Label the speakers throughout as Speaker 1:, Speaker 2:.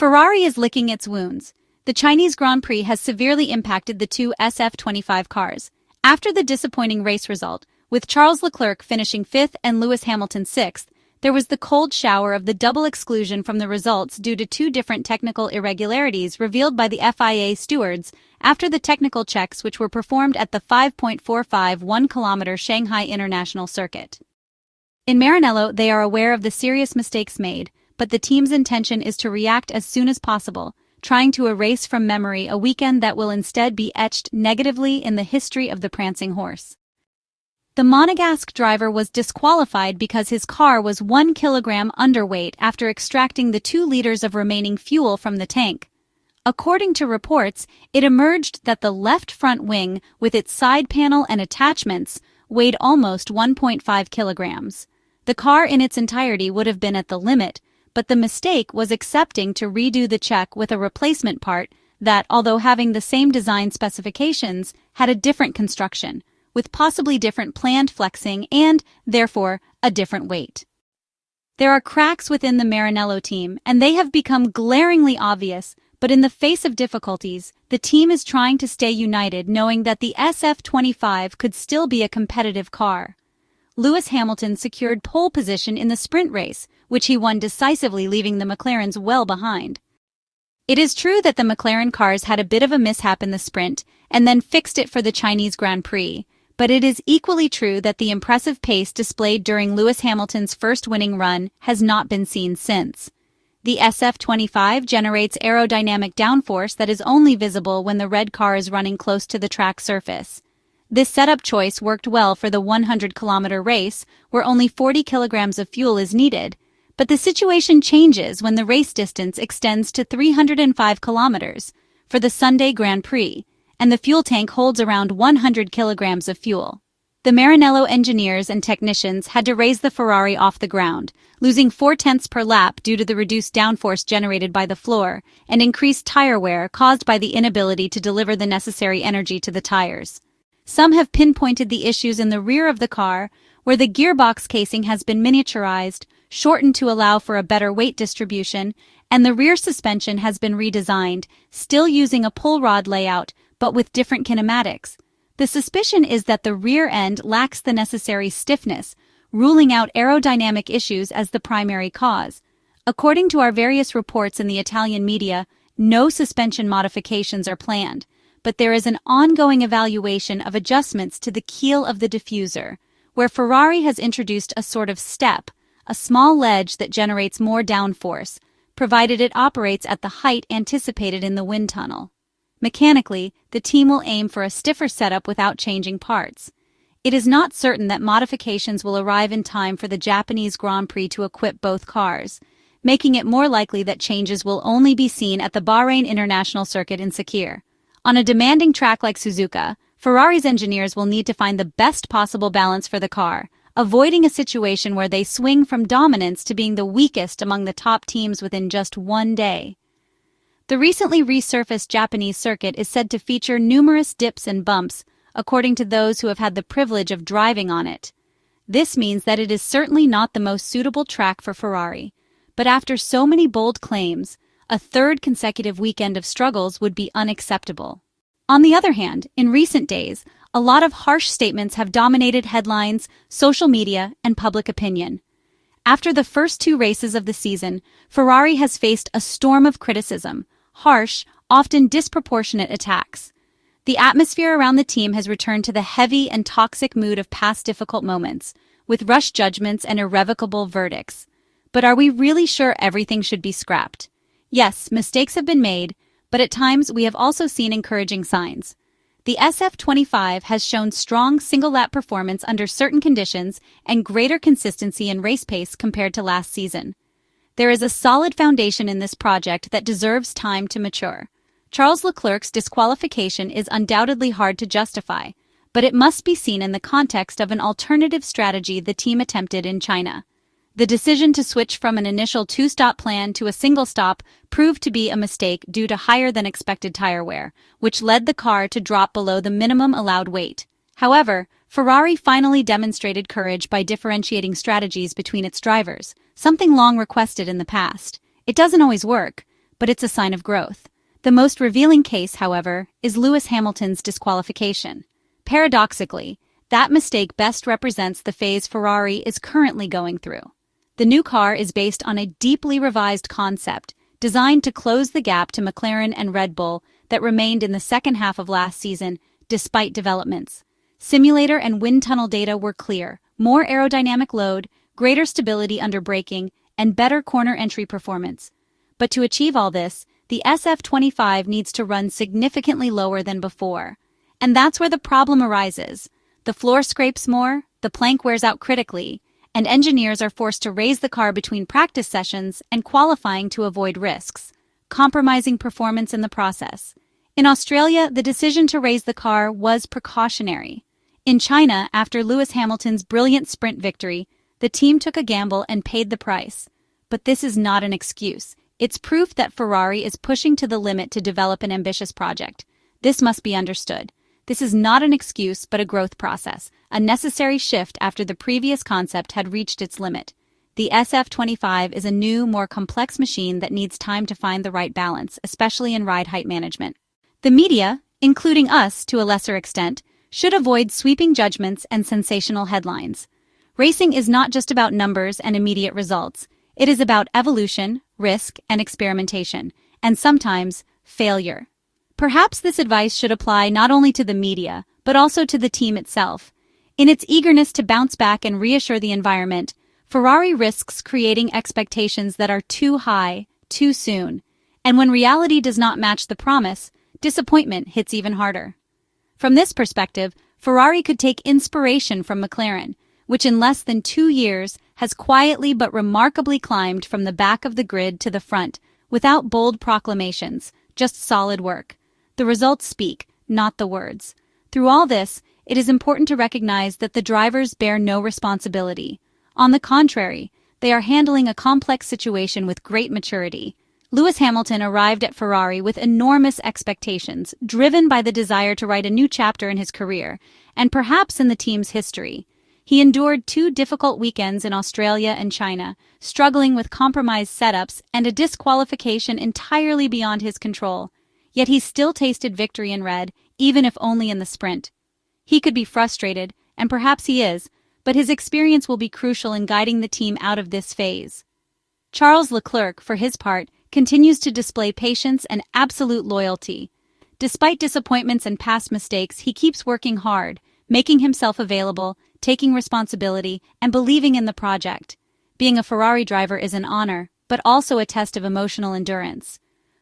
Speaker 1: Ferrari is licking its wounds. The Chinese Grand Prix has severely impacted the two SF-25 cars. After the disappointing race result, with Charles Leclerc finishing 5th and Lewis Hamilton 6th, there was the cold shower of the double exclusion from the results due to two different technical irregularities revealed by the FIA stewards after the technical checks which were performed at the 5.45 1-kilometer Shanghai International Circuit. In Maranello, they are aware of the serious mistakes made, but the team's intention is to react as soon as possible, trying to erase from memory a weekend that will instead be etched negatively in the history of the Prancing Horse. The Monegasque driver was disqualified because his car was 1 kilogram underweight after extracting the 2 liters of remaining fuel from the tank. According to reports, it emerged that the left front wing, with its side panel and attachments, weighed almost 1.5 kilograms. The car in its entirety would have been at the limit, but the mistake was accepting to redo the check with a replacement part that, although having the same design specifications, had a different construction, with possibly different planned flexing and, therefore, a different weight. There are cracks within the Maranello team, and they have become glaringly obvious, but in the face of difficulties, the team is trying to stay united, knowing that the SF-25 could still be a competitive car. Lewis Hamilton secured pole position in the sprint race, which he won decisively, leaving the McLarens well behind. It is true that the McLaren cars had a bit of a mishap in the sprint and then fixed it for the Chinese Grand Prix, but it is equally true that the impressive pace displayed during Lewis Hamilton's first winning run has not been seen since. The SF-25 generates aerodynamic downforce that is only visible when the red car is running close to the track surface. This setup choice worked well for the 100-kilometer race, where only 40 kilograms of fuel is needed, but the situation changes when the race distance extends to 305 kilometers for the Sunday Grand Prix, and the fuel tank holds around 100 kilograms of fuel. The Maranello engineers and technicians had to raise the Ferrari off the ground, losing 0.4 per lap due to the reduced downforce generated by the floor and increased tire wear caused by the inability to deliver the necessary energy to the tires. Some have pinpointed the issues in the rear of the car, where the gearbox casing has been miniaturized, shortened to allow for a better weight distribution, and the rear suspension has been redesigned, still using a pull rod layout, but with different kinematics. The suspicion is that the rear end lacks the necessary stiffness, ruling out aerodynamic issues as the primary cause. According to our various reports in the Italian media, no suspension modifications are planned, but there is an ongoing evaluation of adjustments to the keel of the diffuser, where Ferrari has introduced a sort of step, a small ledge that generates more downforce, provided it operates at the height anticipated in the wind tunnel. Mechanically, the team will aim for a stiffer setup without changing parts. It is not certain that modifications will arrive in time for the Japanese Grand Prix to equip both cars, making it more likely that changes will only be seen at the Bahrain International Circuit in Scuderia. On a demanding track like Suzuka, Ferrari's engineers will need to find the best possible balance for the car, avoiding a situation where they swing from dominance to being the weakest among the top teams within just one day. The recently resurfaced Japanese circuit is said to feature numerous dips and bumps, according to those who have had the privilege of driving on it. This means that it is certainly not the most suitable track for Ferrari, but after so many bold claims, a third consecutive weekend of struggles would be unacceptable. On the other hand, in recent days, a lot of harsh statements have dominated headlines, social media, and public opinion. After the first 2 races of the season, Ferrari has faced a storm of criticism, harsh, often disproportionate attacks. The atmosphere around the team has returned to the heavy and toxic mood of past difficult moments, with rushed judgments and irrevocable verdicts. But are we really sure everything should be scrapped? Yes, mistakes have been made, but at times we have also seen encouraging signs. The SF-25 has shown strong single-lap performance under certain conditions and greater consistency in race pace compared to last season. There is a solid foundation in this project that deserves time to mature. Charles Leclerc's disqualification is undoubtedly hard to justify, but it must be seen in the context of an alternative strategy the team attempted in China. The decision to switch from an initial 2-stop plan to a single stop proved to be a mistake due to higher-than-expected tire wear, which led the car to drop below the minimum allowed weight. However, Ferrari finally demonstrated courage by differentiating strategies between its drivers, something long requested in the past. It doesn't always work, but it's a sign of growth. The most revealing case, however, is Lewis Hamilton's disqualification. Paradoxically, that mistake best represents the phase Ferrari is currently going through. The new car is based on a deeply revised concept designed to close the gap to McLaren and Red Bull that remained in the second half of last season, despite developments. Simulator and wind tunnel data were clear: more aerodynamic load, greater stability under braking, and better corner entry performance. But to achieve all this, the SF-25 needs to run significantly lower than before. And that's where the problem arises. The floor scrapes more, the plank wears out critically, and engineers are forced to raise the car between practice sessions and qualifying to avoid risks, compromising performance in the process. In Australia, the decision to raise the car was precautionary. In China, after Lewis Hamilton's brilliant sprint victory, the team took a gamble and paid the price. But this is not an excuse. It's proof that Ferrari is pushing to the limit to develop an ambitious project. This must be understood. This is not an excuse but a growth process, a necessary shift after the previous concept had reached its limit. The SF-25 is a new, more complex machine that needs time to find the right balance, especially in ride height management. The media, including us to a lesser extent, should avoid sweeping judgments and sensational headlines. Racing is not just about numbers and immediate results. It is about evolution, risk, and experimentation, and sometimes failure. Perhaps this advice should apply not only to the media, but also to the team itself. In its eagerness to bounce back and reassure the environment, Ferrari risks creating expectations that are too high, too soon. And when reality does not match the promise, disappointment hits even harder. From this perspective, Ferrari could take inspiration from McLaren, which in less than 2 years has quietly but remarkably climbed from the back of the grid to the front, without bold proclamations, just solid work. The results speak, not the words. Through all this, it is important to recognize that the drivers bear no responsibility. On the contrary, they are handling a complex situation with great maturity. Lewis Hamilton arrived at Ferrari with enormous expectations, driven by the desire to write a new chapter in his career, and perhaps in the team's history. He endured 2 difficult weekends in Australia and China, struggling with compromised setups and a disqualification entirely beyond his control. Yet he still tasted victory in red, even if only in the sprint. He could be frustrated, and perhaps he is, but his experience will be crucial in guiding the team out of this phase. Charles Leclerc, for his part, continues to display patience and absolute loyalty. Despite disappointments and past mistakes, he keeps working hard, making himself available, taking responsibility, and believing in the project. Being a Ferrari driver is an honor, but also a test of emotional endurance.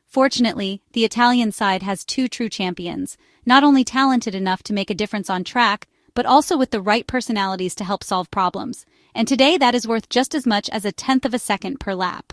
Speaker 1: Fortunately, the Italian side has 2 true champions, not only talented enough to make a difference on track, but also with the right personalities to help solve problems. And today that is worth just as much as a tenth of a second per lap.